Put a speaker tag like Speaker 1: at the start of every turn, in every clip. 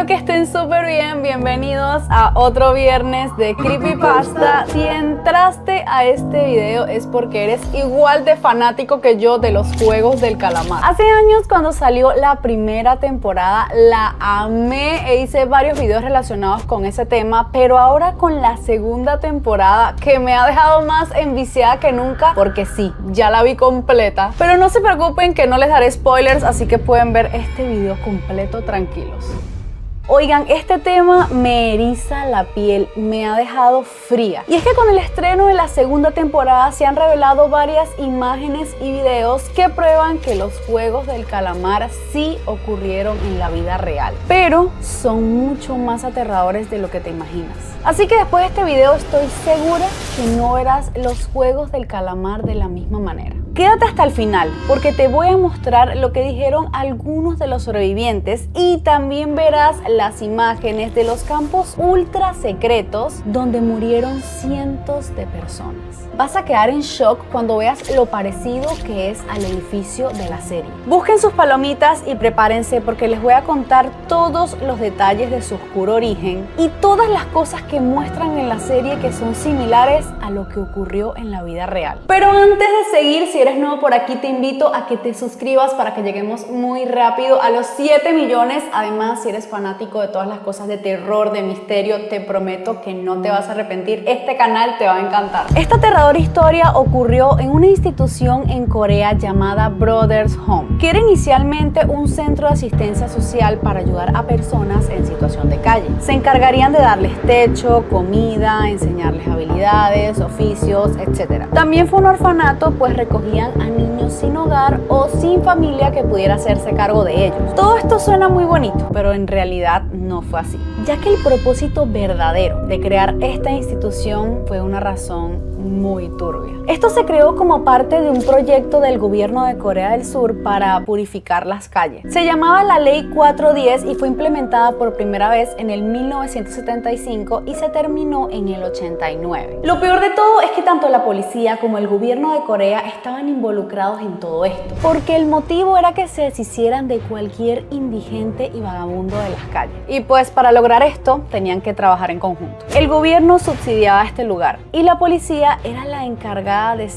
Speaker 1: Espero que estén súper bien. Bienvenidos a otro viernes de Creepypasta. Si entraste a este video es porque eres igual de fanático que yo de los juegos del calamar. Hace años, cuando salió la primera temporada, la amé e hice varios videos relacionados con ese tema, pero ahora con la segunda temporada, que me ha dejado más enviciada que nunca, porque sí, ya la vi completa. Pero no se preocupen que no les daré spoilers, así que pueden ver este video completo tranquilos. Oigan, este tema me eriza la piel, me ha dejado fría. Y es que con el estreno de la segunda temporada se han revelado varias imágenes y videos que prueban que los juegos del calamar sí ocurrieron en la vida real, pero son mucho más aterradores de lo que te imaginas. Así que después de este video estoy segura que no verás los juegos del calamar de la misma manera. Quédate hasta el final porque te voy a mostrar lo que dijeron algunos de los sobrevivientes y también verás las imágenes de los campos ultra secretos donde murieron cientos de personas. Vas a quedar en shock cuando veas lo parecido que es al edificio de la serie. Busquen sus palomitas y prepárense porque les voy a contar todos los detalles de su oscuro origen y todas las cosas que muestran en la serie que son similares a lo que ocurrió en la vida real. Pero antes de seguir, si eres nuevo por aquí, te invito a que te suscribas para que lleguemos muy rápido a los 7 millones. Además, si eres fanático de todas las cosas de terror, de misterio, te prometo que no te vas a arrepentir. Este canal te va a encantar. Esta aterradora historia ocurrió en una institución en Corea llamada Brothers Home, que era inicialmente un centro de asistencia social para ayudar a personas en situación de calle. Se encargarían de darles techo, comida, enseñarles habilidades, oficios, etc. También fue un orfanato, pues recogían a niños sin hogar o sin familia que pudiera hacerse cargo de ellos. Todo esto suena muy bonito, pero en realidad no fue así, ya que el propósito verdadero de crear esta institución fue una razón muy turbia. Esto se creó como parte de un proyecto del gobierno de Corea del Sur para purificar las calles. Se llamaba la Ley 410 y fue implementada por primera vez en el 1975 y se terminó en el 89. Lo peor de todo es que tanto la policía como el gobierno de Corea estaban involucrados en todo esto, porque el motivo era que se deshicieran de cualquier indigente y vagabundo de las calles. Y pues para lograr esto tenían que trabajar en conjunto. El gobierno subsidiaba este lugar y la policía era la encargada de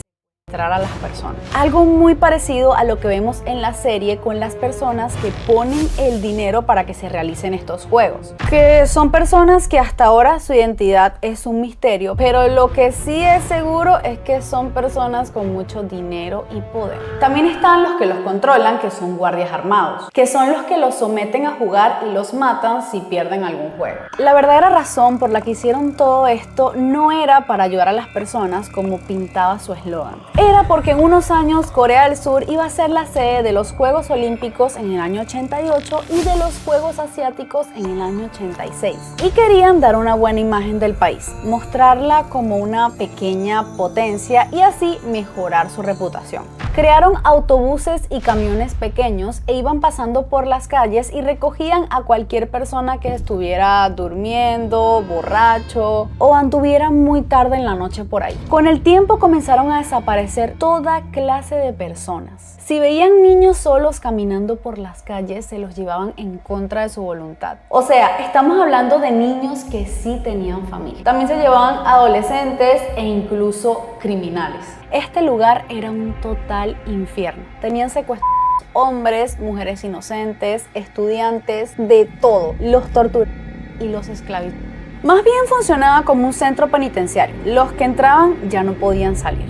Speaker 1: secuestrar a las personas. Algo muy parecido a lo que vemos en la serie con las personas que ponen el dinero para que se realicen estos juegos, que son personas que hasta ahora su identidad es un misterio, pero lo que sí es seguro es que son personas con mucho dinero y poder. También están los que los controlan, que son guardias armados, que son los que los someten a jugar y los matan si pierden algún juego. La verdadera razón por la que hicieron todo esto no era para ayudar a las personas como pintaba su eslogan. Era porque en unos años Corea del Sur iba a ser la sede de los Juegos Olímpicos en el año 88 y de los Juegos Asiáticos en el año 86. Y querían dar una buena imagen del país, mostrarla como una pequeña potencia y así mejorar su reputación. Crearon autobuses y camiones pequeños e iban pasando por las calles y recogían a cualquier persona que estuviera durmiendo, borracho o anduviera muy tarde en la noche por ahí. Con el tiempo comenzaron a desaparecer toda clase de personas. Si veían niños solos caminando por las calles, se los llevaban en contra de su voluntad. O sea, estamos hablando de niños que sí tenían familia. También se llevaban adolescentes e incluso criminales. Este lugar era un total infierno. Tenían secuestrados hombres, mujeres inocentes, estudiantes, de todo. Los torturaban y los esclavizaban. Más bien funcionaba como un centro penitenciario. Los que entraban ya no podían salir.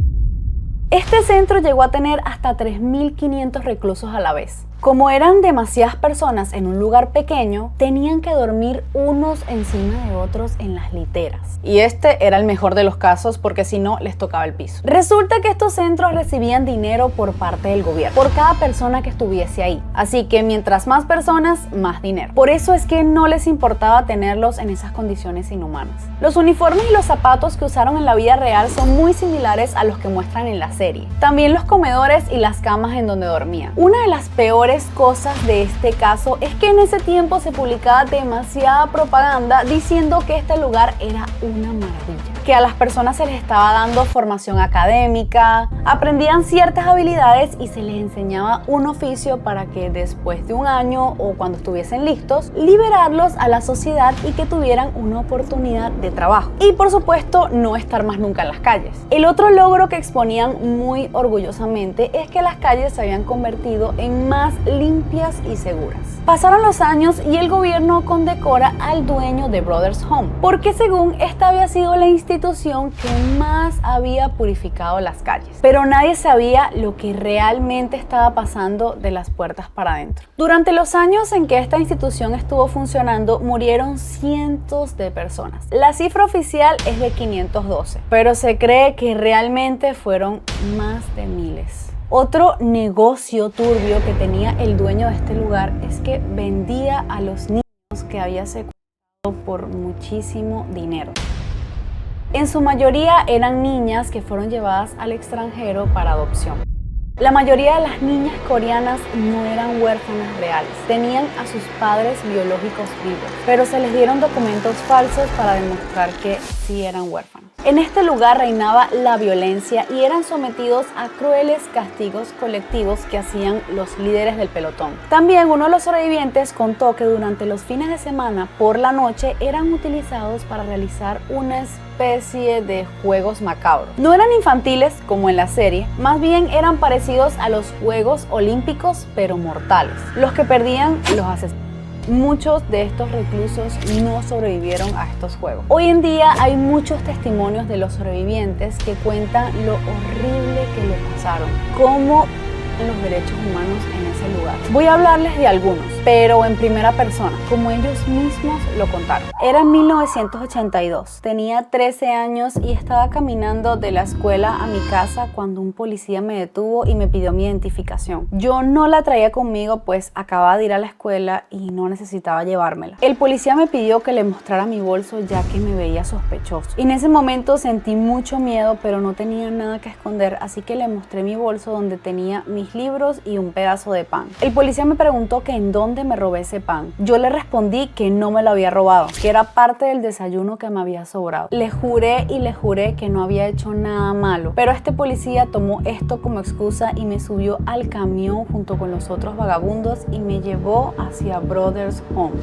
Speaker 1: Este centro llegó a tener hasta 3.500 reclusos a la vez. Como eran demasiadas personas en un lugar pequeño, tenían que dormir unos encima de otros en las literas. Y este era el mejor de los casos porque si no, les tocaba el piso. Resulta que estos centros recibían dinero por parte del gobierno, por cada persona que estuviese ahí. Así que mientras más personas, más dinero. Por eso es que no les importaba tenerlos en esas condiciones inhumanas. Los uniformes y los zapatos que usaron en la vida real son muy similares a los que muestran en la serie. También los comedores y las camas en donde dormían. Una de las peores cosas de este caso es que en ese tiempo se publicaba demasiada propaganda diciendo que este lugar era una maravilla. que a las personas se les estaba dando formación académica, aprendían ciertas habilidades y se les enseñaba un oficio para que después de un año o cuando estuviesen listos, liberarlos a la sociedad y que tuvieran una oportunidad de trabajo. Y por supuesto, no estar más nunca en las calles. El otro logro que exponían muy orgullosamente es que las calles se habían convertido en más limpias y seguras. Pasaron los años y el gobierno condecora al dueño de Brothers Home, porque según esta había sido la institución que más había purificado las calles. Pero nadie sabía lo que realmente estaba pasando de las puertas para adentro. Durante los años en que esta institución estuvo funcionando, murieron cientos de personas. La cifra oficial es de 512, pero se cree que realmente fueron más de miles. Otro negocio turbio que tenía el dueño de este lugar es que vendía a los niños que había secuestrado por muchísimo dinero. En su mayoría eran niñas que fueron llevadas al extranjero para adopción. La mayoría de las niñas coreanas no eran huérfanas reales, tenían a sus padres biológicos vivos, pero se les dieron documentos falsos para demostrar que sí eran huérfanos. En este lugar reinaba la violencia y eran sometidos a crueles castigos colectivos que hacían los líderes del pelotón. También uno de los sobrevivientes contó que durante los fines de semana por la noche eran utilizados para realizar una especie de juegos macabros. No eran infantiles como en la serie, más bien eran parecidos a los Juegos Olímpicos pero mortales. Los que perdían los asesinaban. Muchos de estos reclusos no sobrevivieron a estos juegos. Hoy en día hay muchos testimonios de los sobrevivientes que cuentan lo horrible que le pasaron, cómo los derechos humanos en ese lugar. Voy a hablarles de algunos, pero en primera persona, como ellos mismos lo contaron. Era 1982, tenía 13 años y estaba caminando de la escuela a mi casa cuando un policía me detuvo y me pidió mi identificación. Yo no la traía conmigo, pues acababa de ir a la escuela y no necesitaba llevármela. El policía me pidió que le mostrara mi bolso ya que me veía sospechoso. En ese momento sentí mucho miedo, pero no tenía nada que esconder, así que le mostré mi bolso donde tenía mis libros y un pedazo de pan. El policía me preguntó que en dónde me robé ese pan. Yo le respondí que no me lo había robado, que era parte del desayuno que me había sobrado. Le juré y le juré que no había hecho nada malo, pero este policía tomó esto como excusa y me subió al camión junto con los otros vagabundos y me llevó hacia Brothers Home.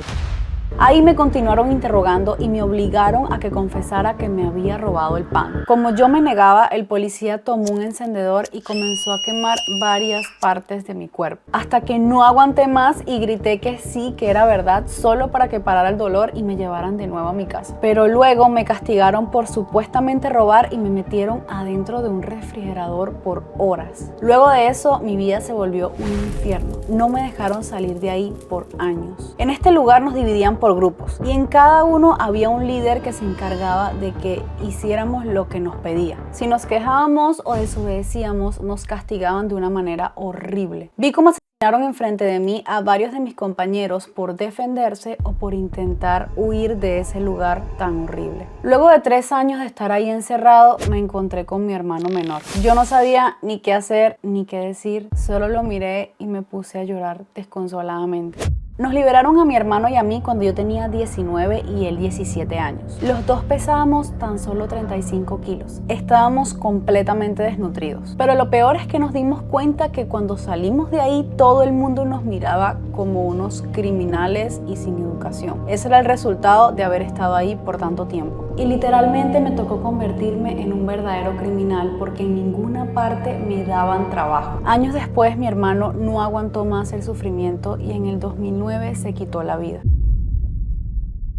Speaker 1: Ahí me continuaron interrogando y me obligaron a que confesara que me había robado el pan. Como yo me negaba, el policía tomó un encendedor y comenzó a quemar varias partes de mi cuerpo, hasta que no aguanté más y grité que sí, que era verdad, solo para que parara el dolor y me llevaran de nuevo a mi casa. Pero luego me castigaron por supuestamente robar y me metieron adentro de un refrigerador por horas. Luego de eso, mi vida se volvió un infierno. No me dejaron salir de ahí por años. En este lugar nos dividían por grupos y en cada uno había un líder que se encargaba de que hiciéramos lo que nos pedía. Si nos quejábamos o desobedecíamos, nos castigaban de una manera horrible. Vi cómo asesinaron enfrente de mí a varios de mis compañeros por defenderse o por intentar huir de ese lugar tan horrible. Luego de 3 años de estar ahí encerrado, me encontré con mi hermano menor. Yo no sabía ni qué hacer ni qué decir, solo lo miré y me puse a llorar desconsoladamente. Nos liberaron a mi hermano y a mí cuando yo tenía 19 y él 17 años. Los dos pesábamos tan solo 35 kilos. Estábamos completamente desnutridos. Pero lo peor es que nos dimos cuenta que cuando salimos de ahí todo el mundo nos miraba como unos criminales y sin educación. Ese era el resultado de haber estado ahí por tanto tiempo. Y literalmente me tocó convertirme en un verdadero criminal porque en ninguna parte me daban trabajo. Años después mi hermano no aguantó más el sufrimiento y en el 2009 se quitó la vida.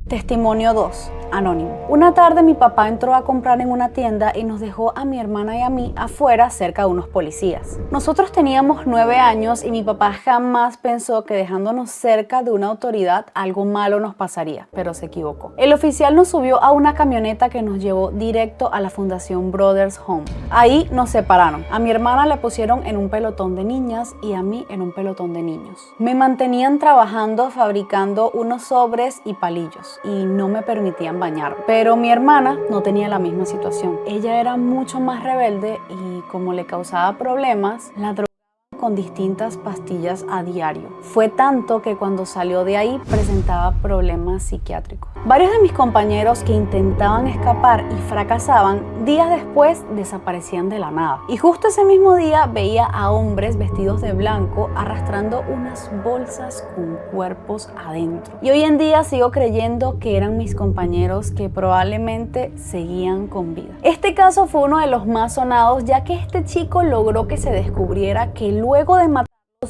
Speaker 1: Testimonio 2. Anónimo. Una tarde mi papá entró a comprar en una tienda y nos dejó a mi hermana y a mí afuera cerca de unos policías. Nosotros teníamos 9 años y mi papá jamás pensó que dejándonos cerca de una autoridad algo malo nos pasaría, pero se equivocó. El oficial nos subió a una camioneta que nos llevó directo a la Fundación Brothers Home. Ahí nos separaron. A mi hermana le pusieron en un pelotón de niñas y a mí en un pelotón de niños. Me mantenían trabajando fabricando unos sobres y palillos y no me permitían bañarme. Pero mi hermana no tenía la misma situación. Ella era mucho más rebelde y como le causaba problemas, la drogaban con distintas pastillas a diario. Fue tanto que cuando salió de ahí presentaba problemas psiquiátricos. Varios de mis compañeros que intentaban escapar y fracasaban, días después desaparecían de la nada. Y justo ese mismo día veía a hombres vestidos de blanco arrastrando unas bolsas con cuerpos adentro. Y hoy en día sigo creyendo que eran mis compañeros que probablemente seguían con vida. Este caso fue uno de los más sonados, ya que este chico logró que se descubriera que luego de matarlos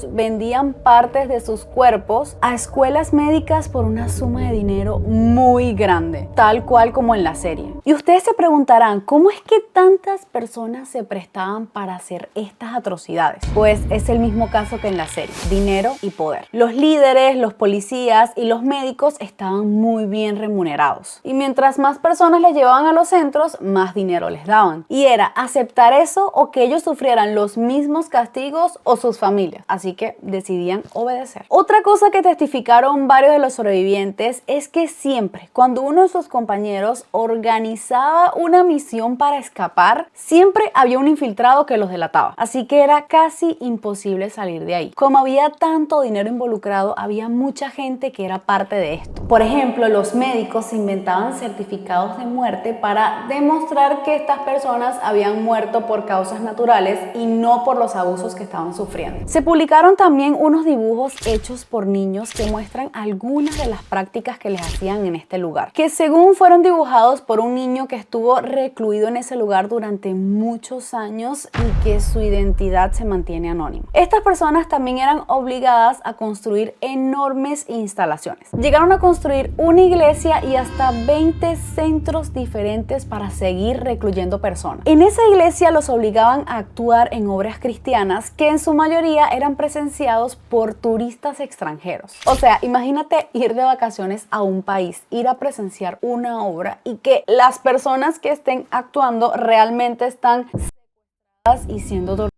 Speaker 1: vendían partes de sus cuerpos a escuelas médicas por una suma de dinero muy grande, tal cual como en la serie. Y ustedes se preguntarán, ¿cómo es que tantas personas se prestaban para hacer estas atrocidades? Pues es el mismo caso que en la serie: dinero y poder. Los líderes, los policías y los médicos estaban muy bien remunerados. Y mientras más personas les llevaban a los centros, más dinero les daban. Y era aceptar eso o que ellos sufrieran los mismos castigos o sus familias. Así que decidían obedecer. Otra cosa que testificaron varios de los sobrevivientes es que siempre, cuando uno de sus compañeros organizaba una misión para escapar, siempre había un infiltrado que los delataba. Así que era casi imposible salir de ahí. Como había tanto dinero involucrado, había mucha gente que era parte de esto. Por ejemplo, los médicos se inventaban certificados de muerte para demostrar que estas personas habían muerto por causas naturales y no por los abusos que estaban sufriendo. Se publicaron también unos dibujos hechos por niños que muestran algunas de las prácticas que les hacían en este lugar, que según fueron dibujados por un niño que estuvo recluido en ese lugar durante muchos años y que su identidad se mantiene anónima. Estas personas también eran obligadas a construir enormes instalaciones. Llegaron a construir una iglesia y hasta 20 centros diferentes para seguir recluyendo personas. En esa iglesia los obligaban a actuar en obras cristianas que en su mayoría eran presenciados por turistas extranjeros. O sea, imagínate ir de vacaciones a un país, ir a presenciar una obra y que las personas que estén actuando realmente están secuestradas y siendo torturadas.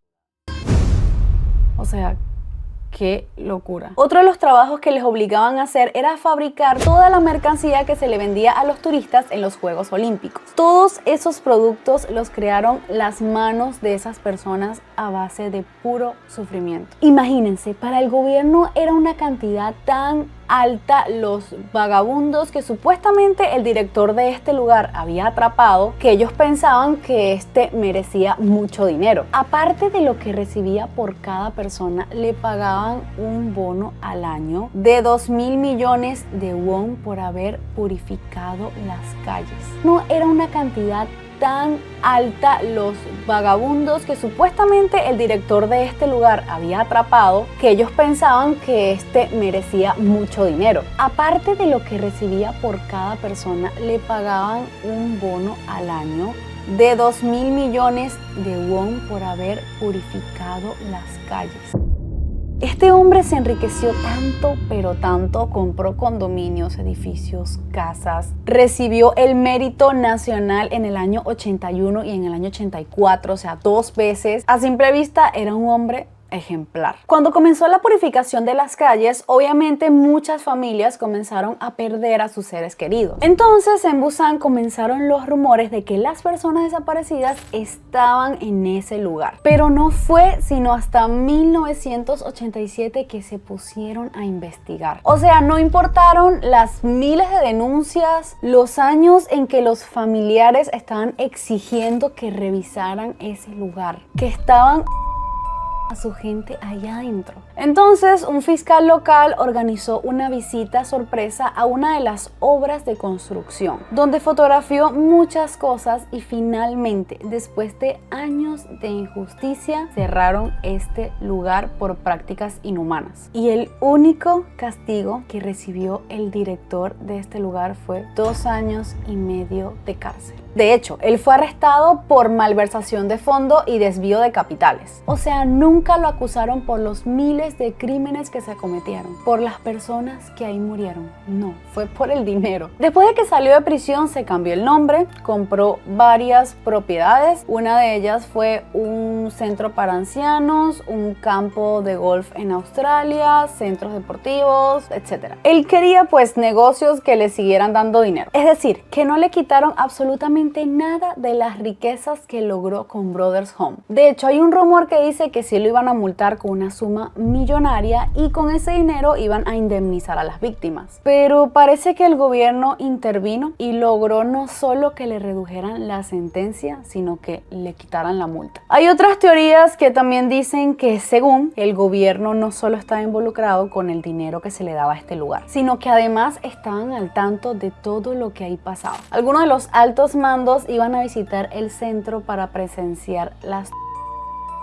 Speaker 1: O sea, ¡qué locura! Otro de los trabajos que les obligaban a hacer era fabricar toda la mercancía que se le vendía a los turistas en los Juegos Olímpicos. Todos esos productos los crearon las manos de esas personas a base de puro sufrimiento. Imagínense, para el gobierno era una cantidad tan alta los vagabundos que supuestamente el director de este lugar había atrapado, que ellos pensaban que este merecía mucho dinero. Aparte de lo que recibía por cada persona, le pagaban un bono al año de 2.000 millones de won por haber purificado las calles. No era una cantidad tan alta los vagabundos que supuestamente el director de este lugar había atrapado, que ellos pensaban que este merecía mucho dinero. Aparte de lo que recibía por cada persona, le pagaban un bono al año de 2.000 millones de won por haber purificado las calles. Este hombre se enriqueció tanto, pero tanto, compró condominios, edificios, casas, recibió el Mérito Nacional en el año 81 y en el año 84, o sea, 2 veces. A simple vista era un hombre ejemplar. Cuando comenzó la purificación de las calles, obviamente muchas familias comenzaron a perder a sus seres queridos. Entonces en Busan comenzaron los rumores de que las personas desaparecidas estaban en ese lugar. Pero no fue sino hasta 1987 que se pusieron a investigar. O sea, no importaron las miles de denuncias, los años en que los familiares estaban exigiendo que revisaran ese lugar, que estaban a su gente allá adentro. Entonces, un fiscal local organizó una visita sorpresa a una de las obras de construcción, donde fotografió muchas cosas y finalmente, después de años de injusticia, cerraron este lugar por prácticas inhumanas. Y el único castigo que recibió el director de este lugar fue 2 años y medio de cárcel. De hecho, él fue arrestado por malversación de fondo y desvío de capitales. O sea, nunca lo acusaron por los miles de crímenes que se cometieron, por las personas que ahí murieron. No, fue por el dinero. Después de que salió de prisión, se cambió el nombre, compró varias propiedades. Una de ellas fue un centro para ancianos, un campo de golf en Australia, centros deportivos, etc. Él quería pues negocios que le siguieran dando dinero. Es decir, que no le quitaron absolutamente absolutamente nada de las riquezas que logró con Brothers Home. De hecho, hay un rumor que dice que sí lo iban a multar con una suma millonaria y con ese dinero iban a indemnizar a las víctimas. Pero parece que el gobierno intervino y logró no solo que le redujeran la sentencia, sino que le quitaran la multa. Hay otras teorías que también dicen que según el gobierno no solo estaba involucrado con el dinero que se le daba a este lugar, sino que además estaban al tanto de todo lo que ahí pasaba. Algunos de los altos mandos iban a visitar el centro para presenciar las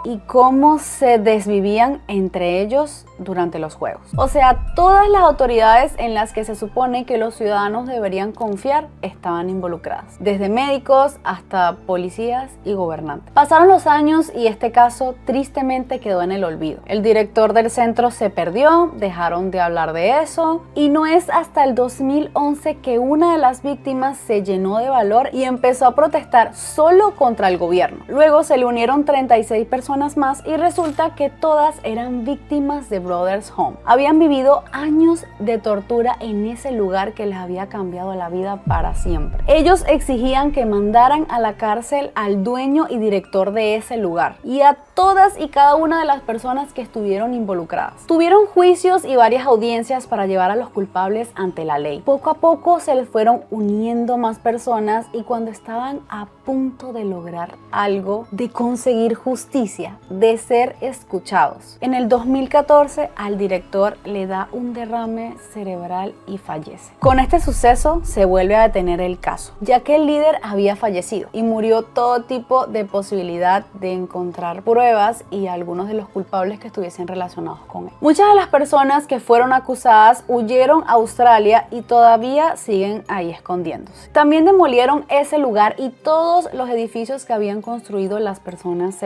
Speaker 1: y cómo se desvivían entre ellos durante los juegos. O sea, todas las autoridades en las que se supone que los ciudadanos deberían confiar estaban involucradas, desde médicos hasta policías y gobernantes. Pasaron los años y este caso tristemente quedó en el olvido. El director del centro se perdió, dejaron de hablar de eso y no es hasta el 2011 que una de las víctimas se llenó de valor y empezó a protestar solo contra el gobierno. Luego se le unieron 36 personas más y resulta que todas eran víctimas de Brothers Home. Habían vivido años de tortura en ese lugar que les había cambiado la vida para siempre. Ellos exigían que mandaran a la cárcel al dueño y director de ese lugar y a todas y cada una de las personas que estuvieron involucradas. Tuvieron juicios y varias audiencias para llevar a los culpables ante la ley. Poco a poco se les fueron uniendo más personas y cuando estaban a punto de lograr algo, de conseguir justicia, de ser escuchados, en el 2014 al director le da un derrame cerebral y fallece. Con este suceso se vuelve a detener el caso, ya que el líder había fallecido y murió todo tipo de posibilidad de encontrar pruebas y algunos de los culpables que estuviesen relacionados con él. Muchas de las personas que fueron acusadas huyeron a Australia y todavía siguen ahí escondiéndose. También demolieron ese lugar y todos los edificios que habían construido las personas.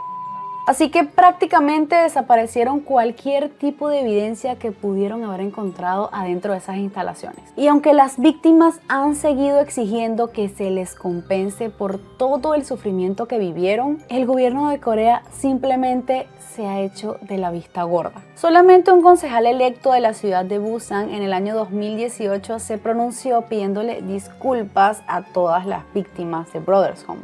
Speaker 1: Así que prácticamente desaparecieron cualquier tipo de evidencia que pudieron haber encontrado adentro de esas instalaciones. Y aunque las víctimas han seguido exigiendo que se les compense por todo el sufrimiento que vivieron, el gobierno de Corea simplemente se ha hecho de la vista gorda. Solamente un concejal electo de la ciudad de Busan en el año 2018 se pronunció pidiéndole disculpas a todas las víctimas de Brothers Home.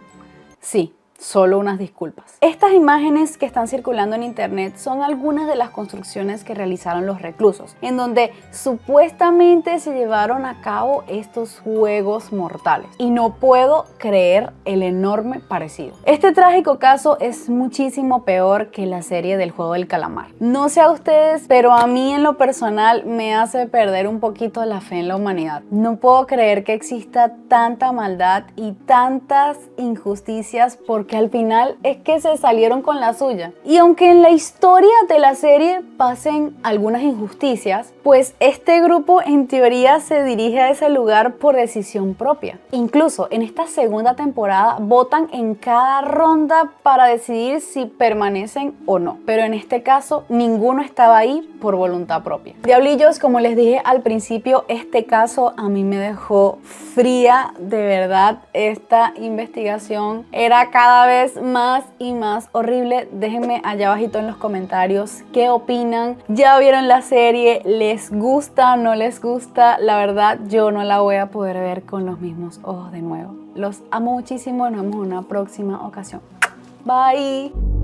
Speaker 1: Sí, solo unas disculpas. Estas imágenes que están circulando en internet son algunas de las construcciones que realizaron los reclusos, en donde supuestamente se llevaron a cabo estos juegos mortales. Y no puedo creer el enorme parecido. Este trágico caso es muchísimo peor que la serie del juego del calamar. No sé a ustedes, pero a mí en lo personal me hace perder un poquito la fe en la humanidad. No puedo creer que exista tanta maldad y tantas injusticias porque al final es que se salieron con la suya. Y aunque en la historia de la serie pasen algunas injusticias, pues este grupo en teoría se dirige a ese lugar por decisión propia. Incluso en esta segunda temporada votan en cada ronda para decidir si permanecen o no. Pero en este caso ninguno estaba ahí por voluntad propia. Diablillos, como les dije al principio, este caso a mí me dejó fría. De verdad, esta investigación era cada vez más y más horrible. Déjenme allá abajito en los comentarios qué opinan. ¿Ya vieron la serie? ¿Les gusta? ¿No les gusta? La verdad, yo no la voy a poder ver con los mismos ojos de nuevo. Los amo muchísimo. Nos vemos en una próxima ocasión. Bye.